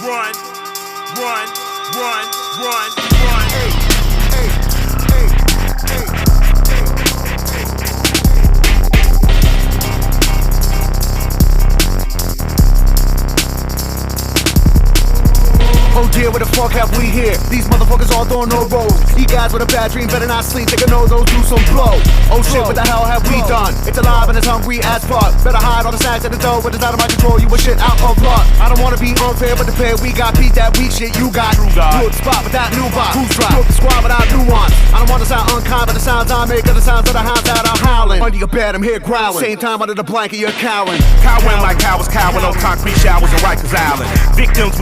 run, run, run, run, run. Hey, hey, hey, hey, hey. Oh dear, what the fuck have we here? These motherfuckers all throwing no rolls. You guys with a bad dream better not sleep, they can know those do some blow. Oh shit, what the hell have we done? It's alive and it's hungry as fuck. Better hide all the snacks at the door, but it's out of my control, you a shit out of luck. I don't wanna be unfair, but the pair we got beat that weak shit you got. Good spot without new box. Who's right? The squad without nuance. I don't wanna sound unkind, but the sounds I make are the sounds of the hounds that are howling. Under your bed, I'm here growling. Same time under the blanket, you're cowering. Cowering like cowards cowering on concrete showers in Rikers Island. Victims, we